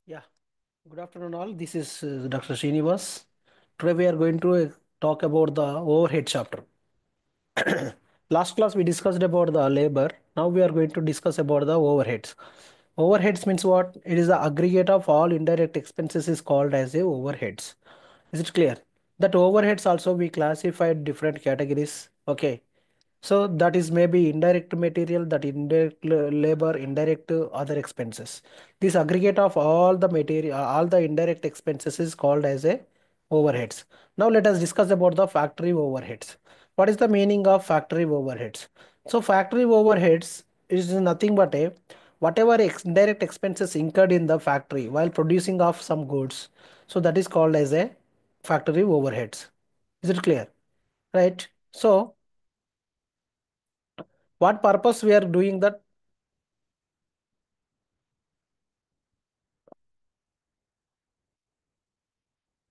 Yeah, good afternoon all. This is Dr. Srinivas. Today we are going to talk about the overhead chapter. Last class we discussed about the labor. Now we are going to discuss about the overheads. Overheads means what? It is the aggregate of all indirect expenses is called as a overheads. Is it clear? That overheads also we classified different categories. Okay. So that is maybe indirect material, that indirect labor, indirect other expenses. This aggregate of all the material, all the indirect expenses is called as a overheads. Now let us discuss about the factory overheads. What is the meaning of factory overheads? So factory overheads is nothing but a whatever indirect expenses incurred in the factory while producing of some goods. So that is called as a factory overheads. Is it clear? Right. So what purpose we are doing that?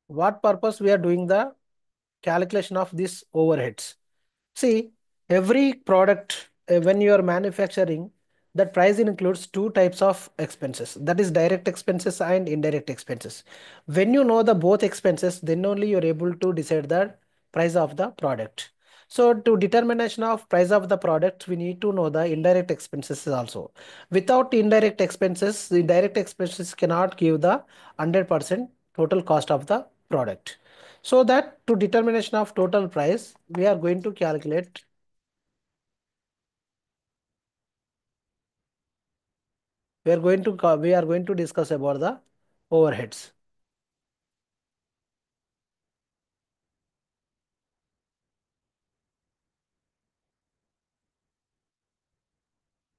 What purpose we are doing the calculation of these overheads? See, every product when you are manufacturing, that price includes two types of expenses, that is direct expenses and indirect expenses. When you know the both expenses, then only you are able to decide the price of the product. So to determination of price of the product, we need to know the indirect expenses also. Without indirect expenses, the direct expenses cannot give the 100% total cost of the product. So that to determination of total price, we are going to calculate, we are going to discuss about the overheads.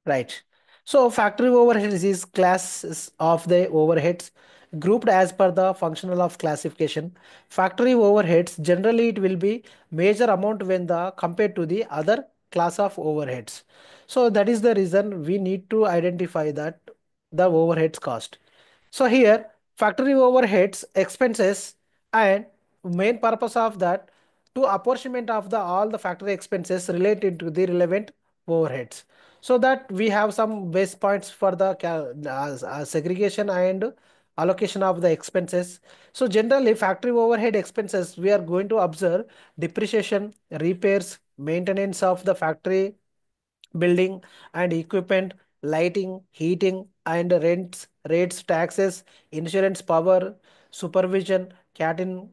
Right. So factory overheads is classes of the overheads grouped as per the functional of classification. Factory overheads generally it will be major amount when the compared to the other class of overheads. So that is the reason we need to identify that the overheads cost. So here factory overheads expenses, and main purpose of that to apportionment of the all the factory expenses related to the relevant overheads, so that we have some base points for the segregation and allocation of the expenses. So generally factory overhead expenses we are going to observe depreciation, repairs, maintenance of the factory building and equipment, lighting, heating and rents, rates, taxes, insurance, power, supervision, canteen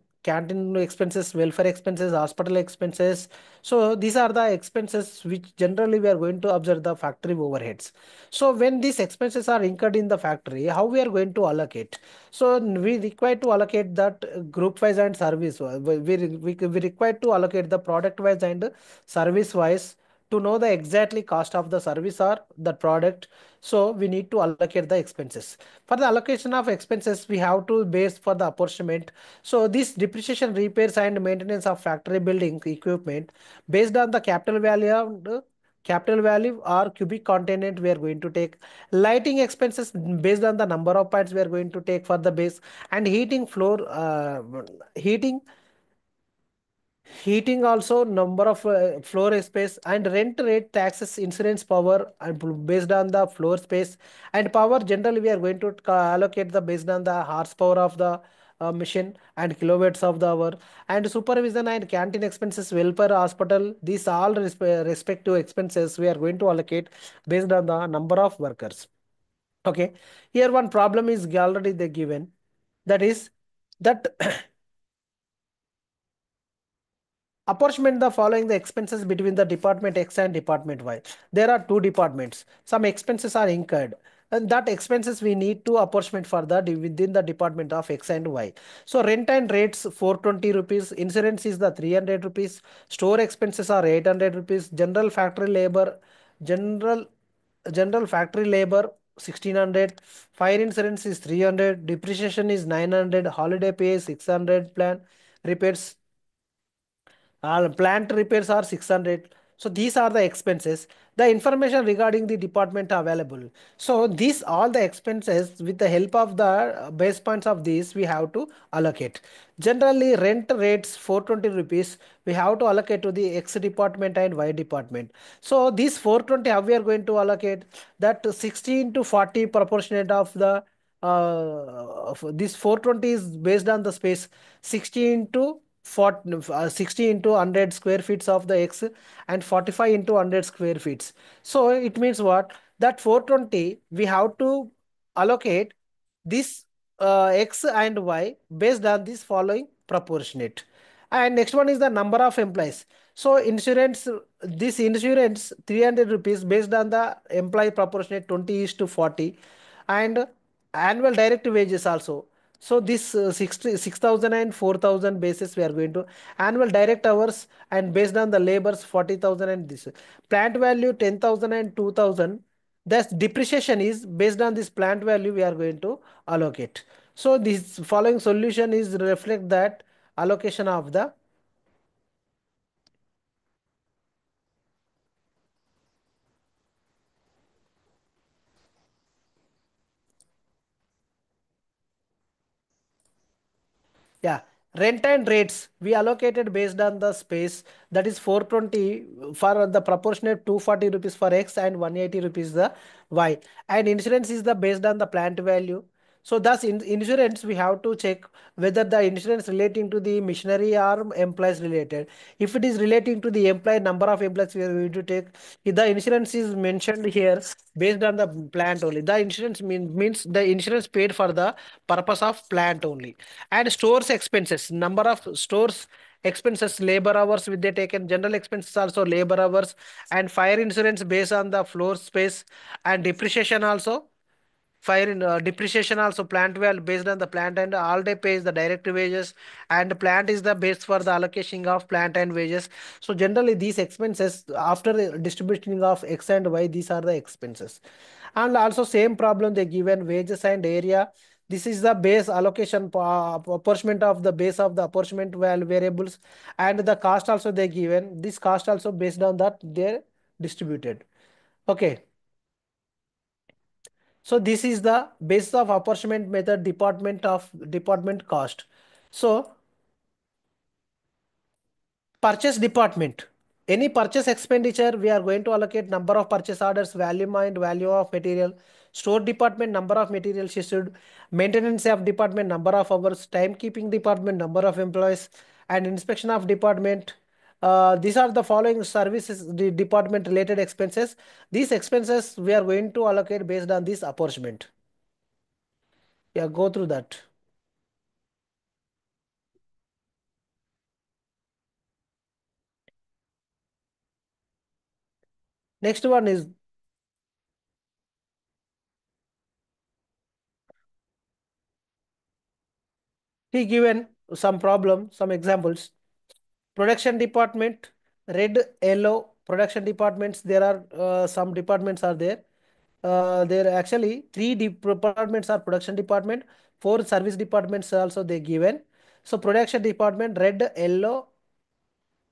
expenses, welfare expenses, hospital expenses. So these are the expenses which generally we are going to observe the factory overheads. So when these expenses are incurred in the factory, how we are going to allocate? So we require to allocate that group wise and service wise. We require to allocate the product wise and service wise to know the exactly cost of the service or the product. So we need to allocate the expenses. For the allocation of expenses, we have to base for the apportionment. So this depreciation, repairs and maintenance of factory building equipment based on the capital value or cubic content we are going to take. Lighting expenses based on the number of points we are going to take for the base, and heating also number of floor space, and rent rate, taxes, insurance, power and based on the floor space. And power generally we are going to allocate the based on the horsepower of the machine and kilowatts of the hour. And supervision and canteen expenses, welfare, hospital, these all respective expenses we are going to allocate based on the number of workers. Okay, here one problem is already they given, that is that apportionment the following the expenses between the department X and department Y. There are two departments. Some expenses are incurred, and that expenses we need to apportionment for the within the department of X and Y. So rent and rates 420 rupees, insurance is the 300 rupees, store expenses are 800 rupees, general general factory labor 1600, fire insurance is 300, depreciation is 900, holiday pay is 600, plan repairs, all plant repairs are 600. So these are the expenses. The information regarding the department are available. So these all the expenses with the help of the base points of these we have to allocate. Generally rent rates 420 rupees we have to allocate to the X department and Y department. So these 420 how we are going to allocate that 16 to 40 proportionate of the this 420 is based on the space 60 into 40, 60 into 100 square feet of the x and 45 into 100 square feet. So it means what? That 420 we have to allocate this x and y based on this following proportionate. And next one is the number of employees. So insurance, this insurance 300 rupees based on the employee proportionate 20 is to 40, and annual direct wages also. So this 6,000 and 4,000 basis we are going to annual direct hours, and based on the labors 40,000 and this plant value 10,000 and 2,000. Thus depreciation is based on this plant value we are going to allocate. So this following solution is reflect that allocation of the. Yeah, rent and rates we allocated based on the space, that is 420 for the proportionate 240 rupees for X and 180 rupees the Y. And insurance is the based on the plant value. So thus in insurance we have to check whether the insurance relating to the machinery or employees related. If it is relating to the employee number of employees we are going to take, if the insurance is mentioned here based on the plant only. The insurance means the insurance paid for the purpose of plant only. And stores expenses, number of stores expenses, labor hours with they taken, general expenses also labor hours, and fire insurance based on the floor space, and depreciation also. Fire in depreciation also plant well based on the plant, and all day pays the direct wages, and plant is the base for the allocation of plant and wages. So generally these expenses after the distributing of x and y, these are the expenses. And also same problem they given wages and area. This is the base allocation apportionment of the base of the apportionment variables, and the cost also they given. This cost also based on that they distributed. Okay. So this is the basis of apportionment method, department cost. So purchase department. Any purchase expenditure, we are going to allocate number of purchase orders, value mind, value of material. Store department, number of materials issued. Maintenance of department, number of hours. Timekeeping department, number of employees. And inspection of department. These are the following services, the department related expenses. These expenses we are going to allocate based on this apportionment. Yeah, go through that. Next one is he given some problem, some examples. Production department, red, yellow, production departments. There are some departments are there. There are actually three departments are production department, four service departments also they given. So production department, red, yellow,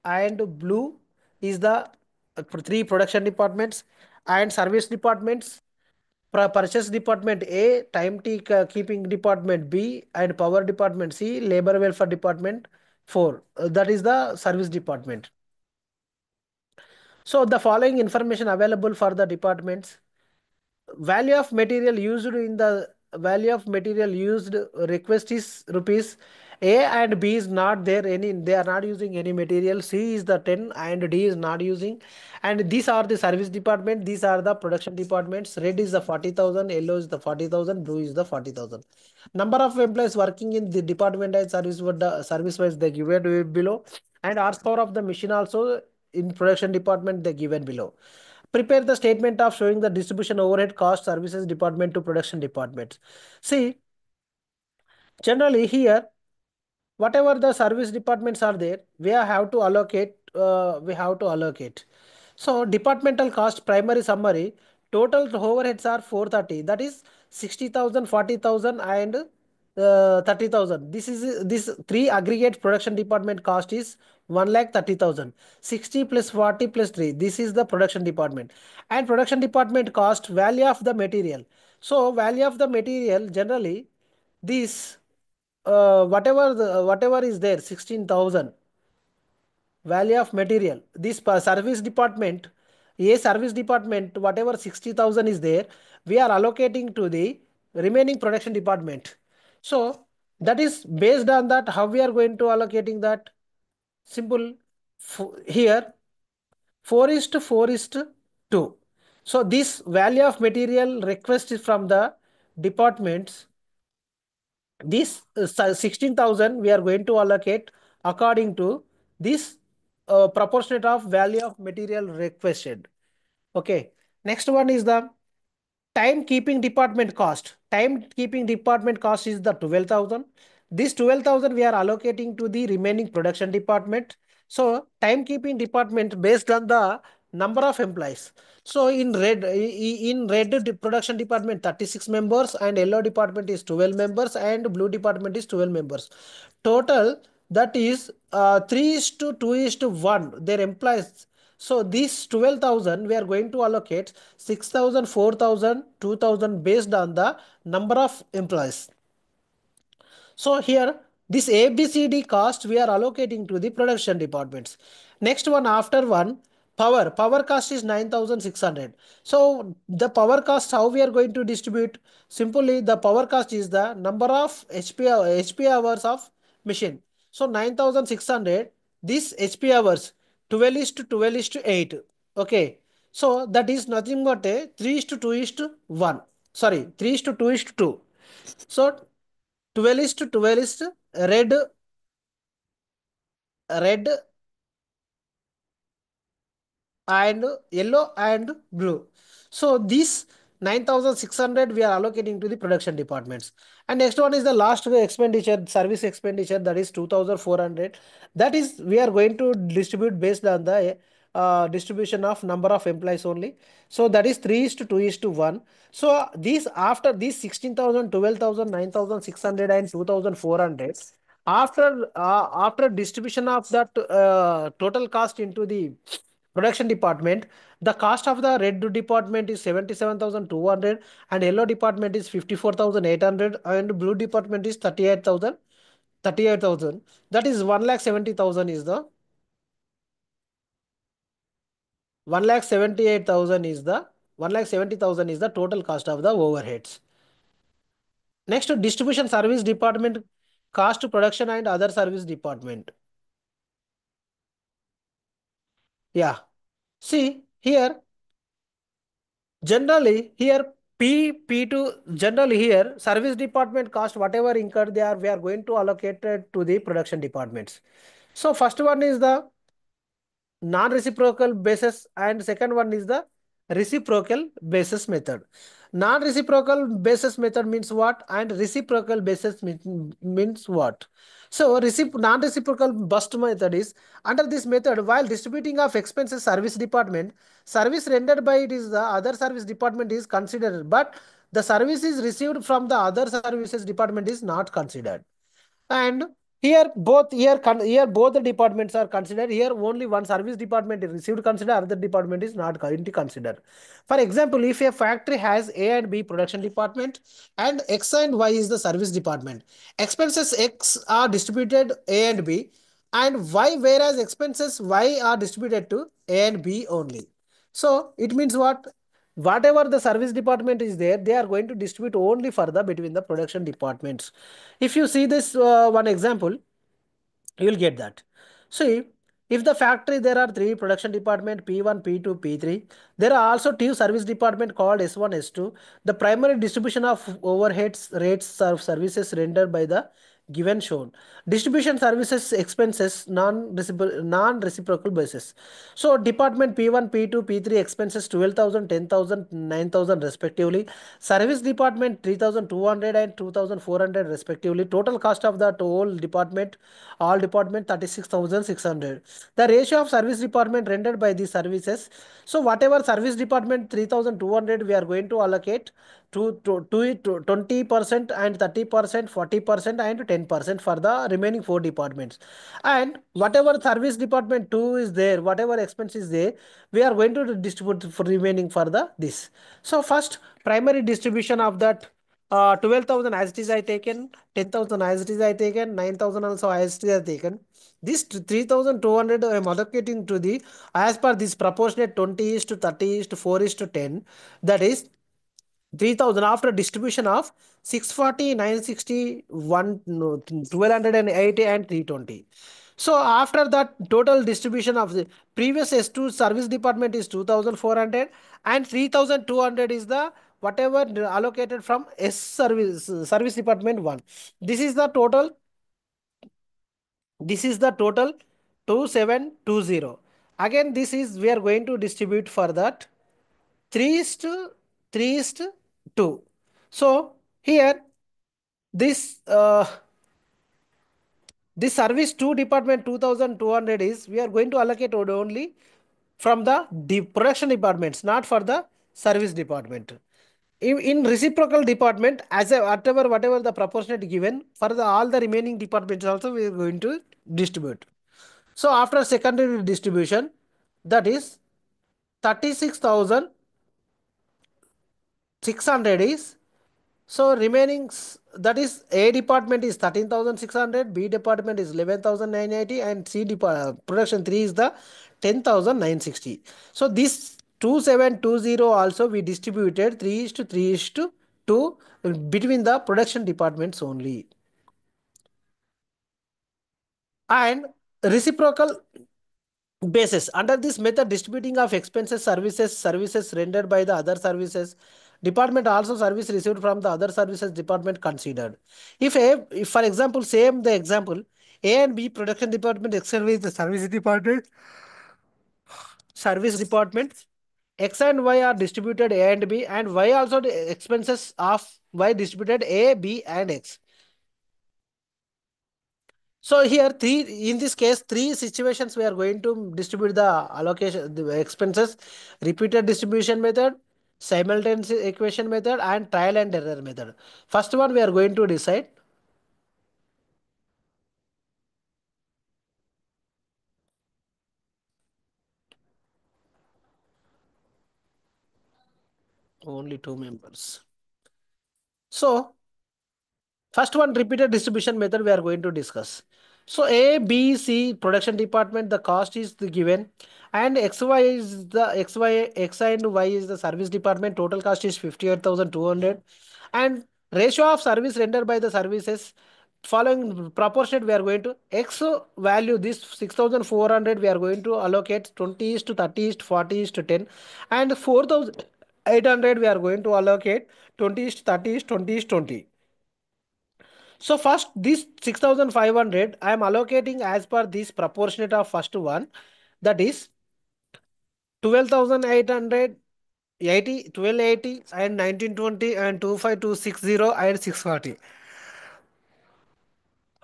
and blue is the three production departments, and service departments. Purchase department A, keeping department B, and power department C, labor welfare department 4. That is the service department. So the following information available for the departments. Value of material used in the value of material used request is rupees. A and B is not there any, they are not using any material. C is the 10 and D is not using. And these are the service department, these are the production departments. Red is the 40,000, yellow is the 40,000, blue is the 40,000. Number of employees working in the department and service would the service wise they given below. And horsepower of the machine also in production department they given below. Prepare the statement of showing the distribution overhead cost services department to production departments. See, generally here, whatever the service departments are there, we have to allocate. So departmental cost primary summary, total overheads are 430. That is 60,000, 40,000, and 30,000. This three aggregate production department cost is 1,30,000. 60 plus 40 plus 3. This is the production department. And production department cost value of the material. So value of the material generally this whatever is there 16,000 value of material. This service department, a service department, whatever 60,000 is there, we are allocating to the remaining production department. So that is based on that how we are going to allocating that. Simple. Here 4 is to 4 is to 2. So this value of material request is from the departments. This 16,000 we are going to allocate according to this proportionate of value of material requested. Okay. Next one is the timekeeping department cost. Timekeeping department cost is the 12,000. This 12,000 we are allocating to the remaining production department. So timekeeping department based on the number of employees. So in red production department 36 members and yellow department is 12 members and blue department is 12 members. Total that is 3 is to 2 is to 1 their employees. So this 12,000 we are going to allocate 6,000, 4,000, 2,000 based on the number of employees. So here this ABCD cost we are allocating to the production departments. Next one after one power cost is 9,600. So the power cost how we are going to distribute, simply the power cost is the number of HP hours of machine. So 9,600 this HP hours 12 is to 12 is to 8. Okay. So that is nothing but a 3 is to 2 is to 1. Sorry, 3 is to 2 is to 2. So 12 is to 12 is to red and yellow and blue. So these 9,600 we are allocating to the production departments. And next one is the last expenditure, service expenditure, that is 2,400. That is we are going to distribute based on the distribution of number of employees only. So that is 3 is to 2 is to 1. So these after these 16,000, 12,000, 9,600 and 2,400. After distribution of that total cost into the production department, the cost of the red department is 77,200 and yellow department is 54,800 and blue department is 38,000. That is 1,70,000 is the 1,78,000 is the 1,70,000 is the total cost of the overheads. Next, distribution service department cost to production and other service department. Yeah. See here. Generally, here P2 generally here service department cost whatever incurred there we are going to allocate it to the production departments. So first one is the non-reciprocal basis and second one is the reciprocal basis method. Non-reciprocal basis method means what and reciprocal basis means what? So non-reciprocal bust method is under this method while distributing of expenses service department, service rendered by it is the other service department is considered, but the service is received from the other services department is not considered. And here both the departments are considered. Here only one service department is received considered, other department is not currently considered. For example, if a factory has A and B production department and X and Y is the service department, expenses X are distributed A and B and Y, whereas expenses Y are distributed to A and B only. So it means what? Whatever the service department is there, they are going to distribute only further between the production departments. If you see this one example, you will get that. See, if the factory there are three production department P1, P2, P3, there are also two service department called S1, S2. The primary distribution of overheads rates of services rendered by the given shown. Distribution services expenses non-reciprocal basis. So department P1, P2, P3 expenses 12,000, 10,000, 9,000 respectively. Service department 3,200 and 2,400 respectively. Total cost of the whole department, all department 36,600. The ratio of service department rendered by the services. So whatever service department 3,200 we are going to allocate to 20% and 30%, 40% and 10% for the remaining four departments. And whatever service department 2 is there, whatever expense is there, we are going to distribute for remaining for the this. So first primary distribution of that 12,000 as it is I taken, 10,000 as it is I taken, 9,000 also as it is I taken. This 3,200 I am allocating to the as per this proportionate 20 is to 30 is to 4 is to 10. That is 3,000 after distribution of 640, 960, 1, no, 1280 and 320. So after that total distribution of the previous S2 service department is 2,400 and 3,200 is the whatever allocated from S service department 1. This is the total. This is the total 2720. Again, this is we are going to distribute for that 3 is to 3 is to 2. So here this this service 2 department 2200 is we are going to allocate only from the production departments, not for the service department. In reciprocal department, as a whatever the proportionate given for the all the remaining departments also we are going to distribute. So after secondary distribution, that is 36,600 is, so remaining that is A department is 13,600, B department is 11,980 and C production 3 is the 10,960. So this 2720 also we distributed 3 is to 3 is to 2 between the production departments only. And reciprocal basis. Under this method, distributing of expenses, services rendered by the other services department, also service received from the other services department considered. If for example, same the example, A and B production department excel with the service department, X and Y are distributed A and B, and Y also the expenses of Y distributed A, B, and X. So here in this case, three situations we are going to distribute the allocation, the expenses, repeated distribution method, simultaneous equation method, and trial and error method. First one we are going to decide. Only two members. So first one, repeated distribution method we are going to discuss. So A, B, C production department, the cost is the given, and XY is the X and Y is the service department. Total cost is 58,200, and ratio of service rendered by the services following proportionate we are going to X value this 6,400 we are going to allocate 20 is to 30 is to 40 is to 10, and 4,800 we are going to allocate 20 is to 30 is 20 is 20. So first this 6,500 I am allocating as per this proportionate of first one, that is 12,880, 1280 and 1920 and 25260 and 640.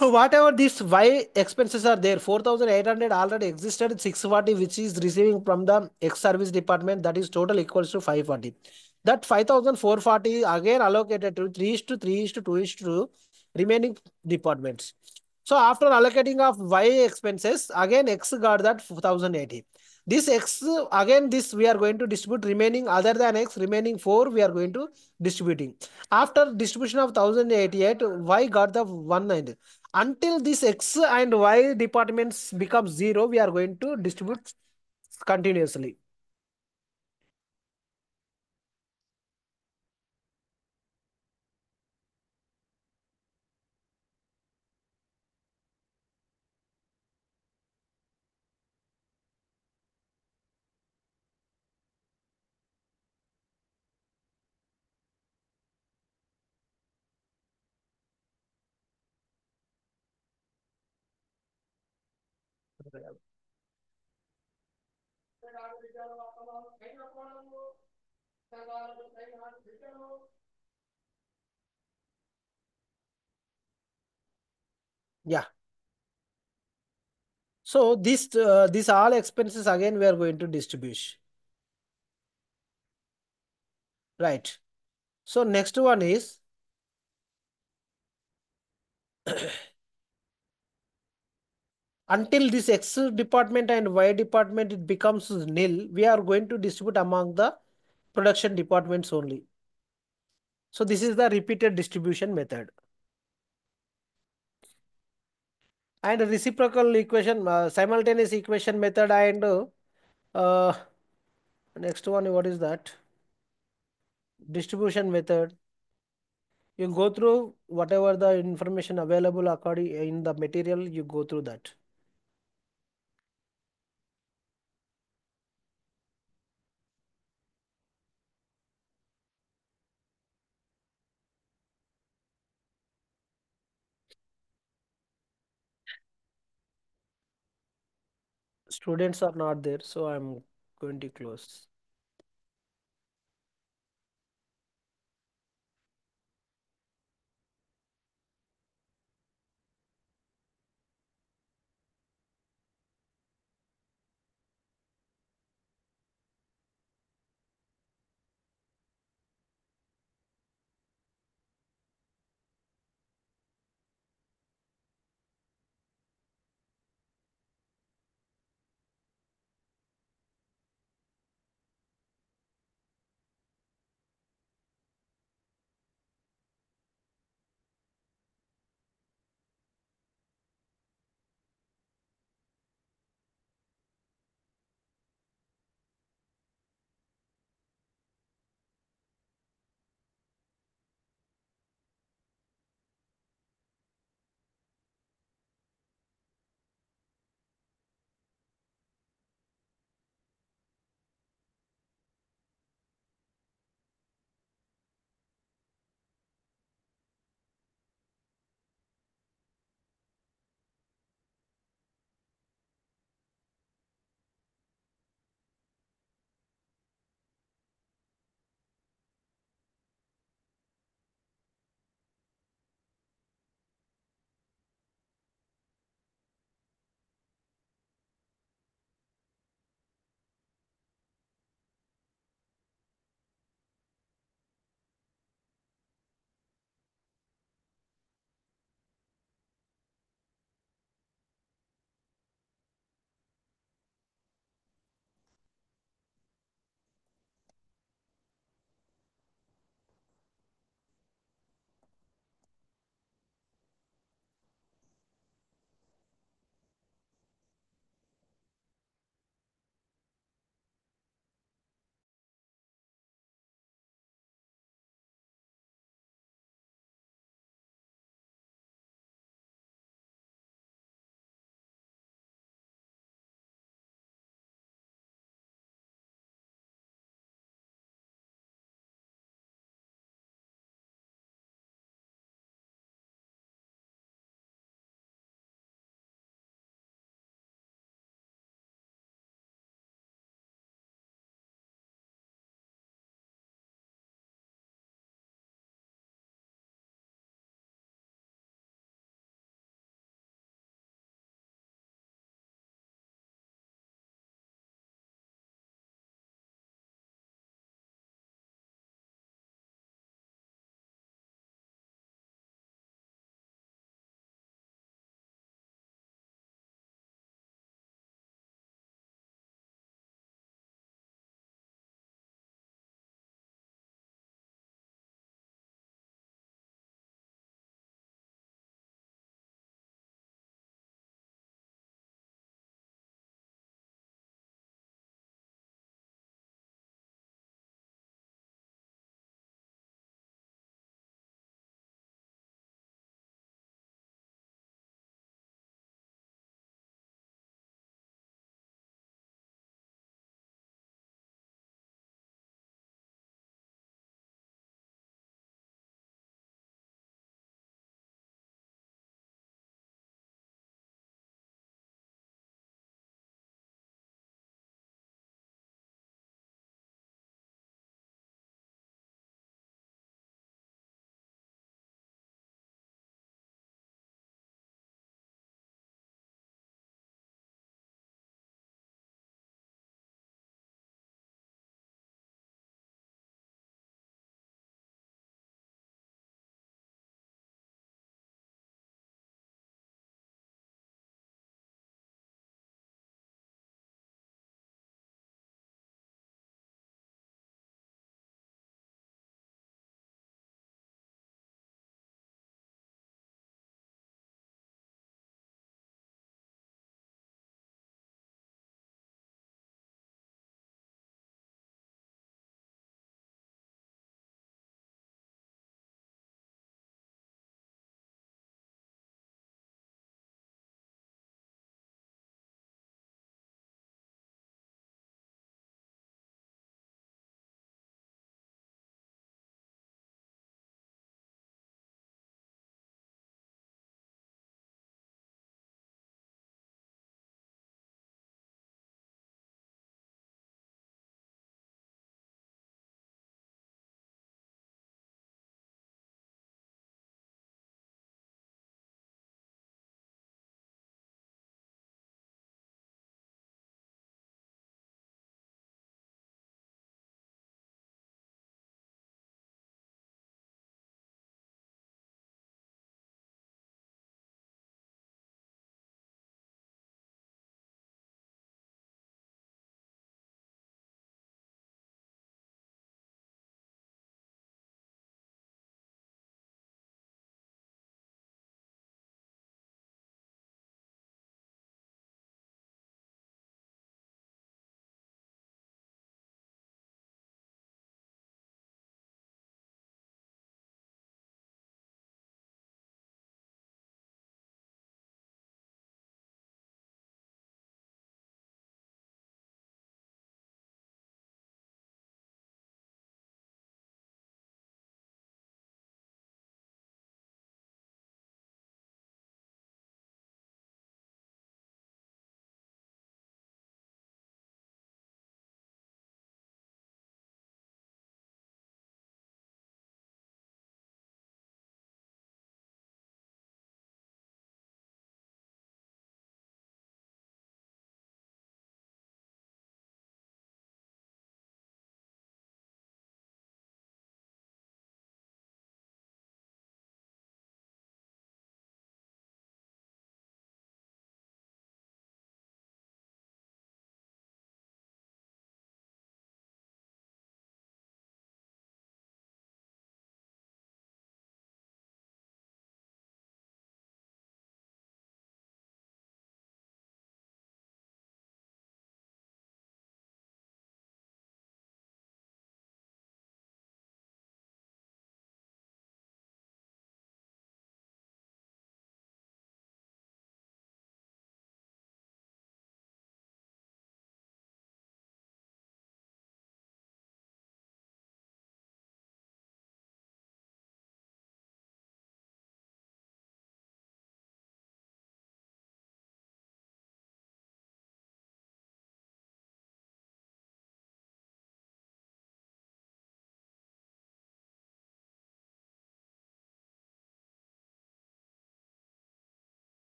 Whatever these Y expenses are there, 4,800 already existed, 640 which is receiving from the X service department, that is total equals to 540. That 5,440 again allocated to 3 is to 3 is to 2 is to 2 remaining departments. So after allocating of Y expenses, again X got that 1,080. This X again this we are going to distribute remaining other than X remaining 4 we are going to distributing. After distribution of 1,088, Y got the 190. Until this X and Y departments become 0, we are going to distribute continuously. Yeah. So this all expenses again we are going to distribute. Right. So next one is until this X department and Y department it becomes nil, we are going to distribute among the production departments only. So this is the repeated distribution method. And reciprocal equation, simultaneous equation method, and uh, next one, what is that? Distribution method, you go through whatever the information available according in the material, you go through that. Students are not there, so I'm going to close.